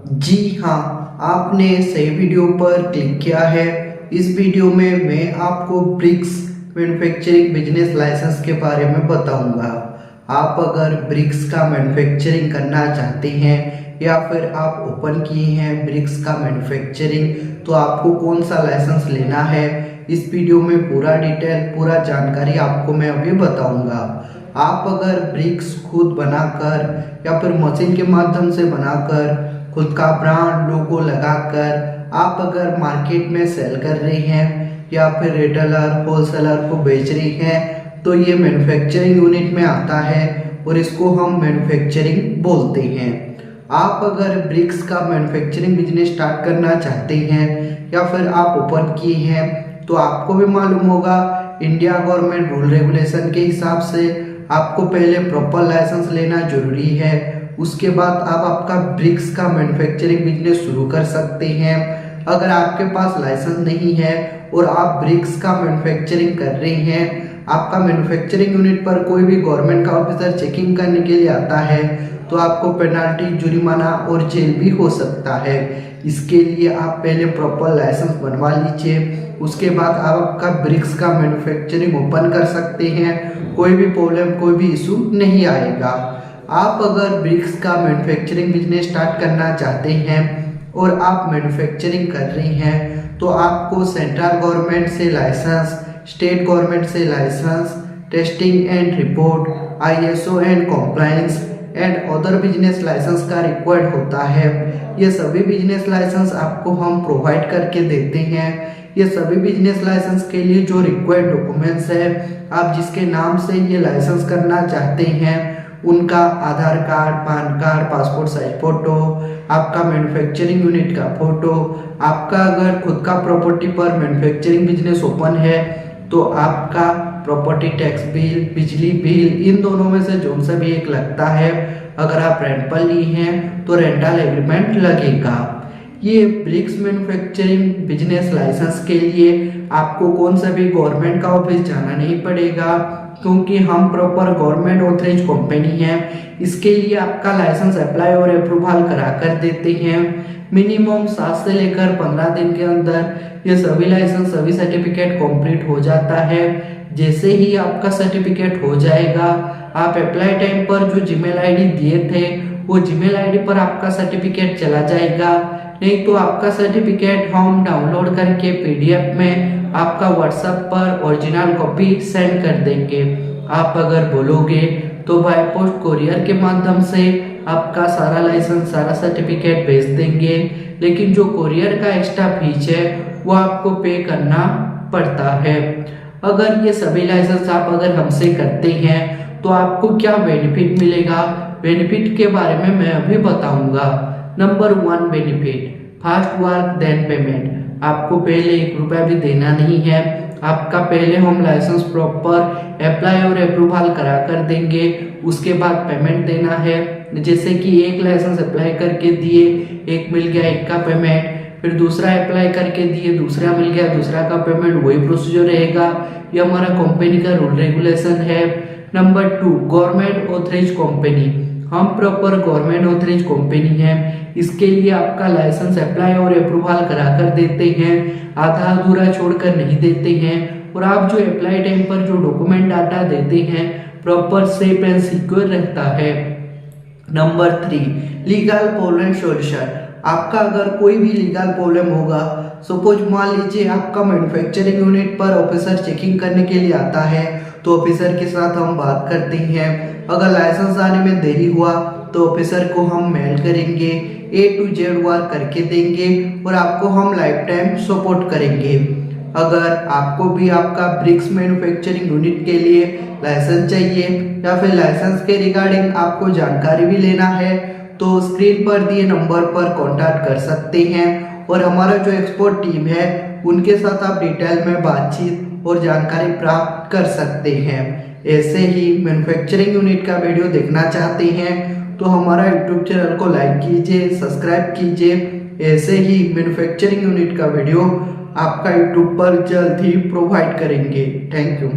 जी हाँ, आपने सही वीडियो पर क्लिक किया है। इस वीडियो में मैं आपको ब्रिक्स मैन्युफैक्चरिंग बिजनेस लाइसेंस के बारे में बताऊंगा। आप अगर ब्रिक्स का मैन्युफैक्चरिंग करना चाहते हैं या फिर आप ओपन किए हैं ब्रिक्स का मैन्युफैक्चरिंग, तो आपको कौन सा लाइसेंस लेना है, इस वीडियो में पूरा डिटेल पूरा जानकारी आपको मैं अभी बताऊंगा। आप अगर ब्रिक्स खुद बनाकर या फिर मशीन के माध्यम से बनाकर खुद का ब्रांड लोगो लगाकर आप अगर मार्केट में सेल कर रहे हैं या फिर रिटेलर होलसेलर को बेच रहे हैं, तो ये मैन्युफैक्चरिंग यूनिट में आता है और इसको हम मैन्युफैक्चरिंग बोलते हैं। आप अगर ब्रिक्स का मैन्युफैक्चरिंग बिजनेस स्टार्ट करना चाहते हैं या फिर आप ओपन किए हैं, तो आपको भी मालूम होगा इंडिया गवर्नमेंट रूल रेगुलेशन के हिसाब से आपको पहले प्रॉपर लाइसेंस लेना जरूरी है। उसके बाद आप आपका ब्रिक्स का मैन्युफैक्चरिंग बिजनेस शुरू कर सकते हैं। अगर आपके पास लाइसेंस नहीं है और आप ब्रिक्स का मैन्युफैक्चरिंग कर रहे हैं, आपका मैन्युफैक्चरिंग यूनिट पर कोई भी गवर्नमेंट का ऑफिसर चेकिंग करने के लिए आता है, तो आपको पेनाल्टी, जुर्माना और जेल भी हो सकता है। इसके लिए आप पहले प्रॉपर लाइसेंस बनवा लीजिए। उसके बाद आप आपका ब्रिक्स का मैन्युफैक्चरिंग ओपन कर सकते हैं। कोई भी प्रॉब्लम, कोई भी इशू नहीं आएगा। आप अगर ब्रिक्स का मैन्युफैक्चरिंग बिजनेस स्टार्ट करना चाहते हैं और आप मैन्युफैक्चरिंग कर रहे हैं, तो आपको सेंट्रल गवर्नमेंट से लाइसेंस, स्टेट गवर्नमेंट से licence, testing and report, ISO and compliance and other business licence का रिक्वायर्ड होता है। ये सभी बिजनेस लाइसेंस आपको हम प्रोवाइड करके देते हैं। ये सभी बिजनेस लाइसेंस के लिए जो रिक्वायर्ड डॉक्यूमेंट्स है, आप जिसके नाम से ये लाइसेंस करना चाहते हैं, उनका Aadhaar card, PAN card, passport size photo, आपका मैन्युफैक्चरिंग यूनिट का फोटो, आपका अगर खुद का प्रॉपर्टी पर मैन्युफैक्चरिंग बिजनेस ओपन है तो आपका प्रॉपर्टी टैक्स बिल, बिजली बिल, इन दोनों में से जो सा भी एक लगता है। अगर आप रेंट पर लिए हैं तो रेंटल एग्रीमेंट लगेगा। ये ब्रिक्स मैन्युफैक्चरिंग बिजनेस लाइसेंस के लिए आपको कौन सा भी गवर्नमेंट का ऑफिस जाना नहीं पड़ेगा, क्योंकि हम प्रॉपर गवर्नमेंट ऑथराइज कंपनी है। इसके लिए आपका लाइसेंस अप्लाई और अप्रूवल करा कर देते हैं। मिनिमम 7 से लेकर 15 दिन के अंदर ये सभी लाइसेंस, सभी सर्टिफिकेट कंप्लीट हो जाता है। जैसे ही आपका सर्टिफिकेट हो जाएगा, आप अप्लाई टाइम पर जो जीमेल आईडी दिए थे, वो जीमेल आईडी पर आपका सर्टिफिकेट चला जाएगा। नहीं तो आपका सर्टिफिकेट हम डाउनलोड करके PDF में आपका व्हाट्सएप पर ओरिजिनल कॉपी सेंड कर देंगे। आप अगर बोलोगे तो बाय पोस्ट कोरियर के माध्यम से आपका सारा लाइसेंस, सारा सर्टिफिकेट भेज देंगे। लेकिन जो कोरियर का एक्स्ट्रा फीस है वो आपको पे करना पड़ता है। अगर ये सभी लाइसेंस आप अगर हमसे करते हैं तो आपको क्या बेनिफिट मिलेगा, बेनिफिट के बारे में मैं अभी बताऊंगा। Number 1 benefit, fast work then payment. आपको पहले 1 रुपया भी देना नहीं है। आपका पहले हम लाइसेंस प्रॉपर अप्लाई और अप्रूवल करा कर देंगे, उसके बाद पेमेंट देना है। जैसे कि एक लाइसेंस अप्लाई करके दिए, एक मिल गया, एक का पेमेंट, फिर दूसरा अप्लाई करके दिए, दूसरा मिल गया, दूसरा का पेमेंट, वही प्रोसीजर रहेगा। ये हमारा कंपनी का रूल रेगुलेशन है। Number 2, government authorise company. हम प्रॉपर गवर्नमेंट ऑथराइज कंपनी है। इसके लिए आपका लाइसेंस अप्लाई और अप्रूवल करा कर देते हैं, आधा अधूरा छोड़कर नहीं देते हैं। और आप जो अप्लाई टाइम पर जो डॉक्यूमेंट डाटा देते हैं, प्रॉपर सेफ एंड सिक्योर रहता है। Number 3, legal problem solution. आपका अगर कोई भी लीगल प्रॉब्लम होगा, सपोज मान लीजिए आपका मैन्युफैक्चरिंग यूनिट पर ऑफिसर चेकिंग करने के लिए आता है, तो ऑफिसर के साथ हम बात करते हैं। अगर लाइसेंस आने में देरी हुआ तो ऑफिसर को हम मेल करेंगे, A to Z वर्क करके देंगे और आपको हम लाइफ टाइम सपोर्ट करेंगे। अगर आपको भी आपका ब्रिक्स मैन्युफैक्चरिंग यूनिट के लिए लाइसेंस चाहिए या फिर लाइसेंस के रिगार्डिंग आपको जानकारी भी लेना है, तो स्क्रीन पर दिए नंबर पर कॉन्टैक्ट कर सकते हैं और हमारा जो एक्सपर्ट टीम है उनके साथ आप डिटेल में बातचीत और जानकारी प्राप्त कर सकते हैं। ऐसे ही मैन्युफैक्चरिंग यूनिट का वीडियो देखना चाहते हैं तो हमारा यूट्यूब चैनल को लाइक कीजिए, सब्सक्राइब कीजिए। ऐसे ही मैन्युफैक्चरिंग यूनिट का वीडियो आपका यूट्यूब पर जल्द ही प्रोवाइड करेंगे। Thank you.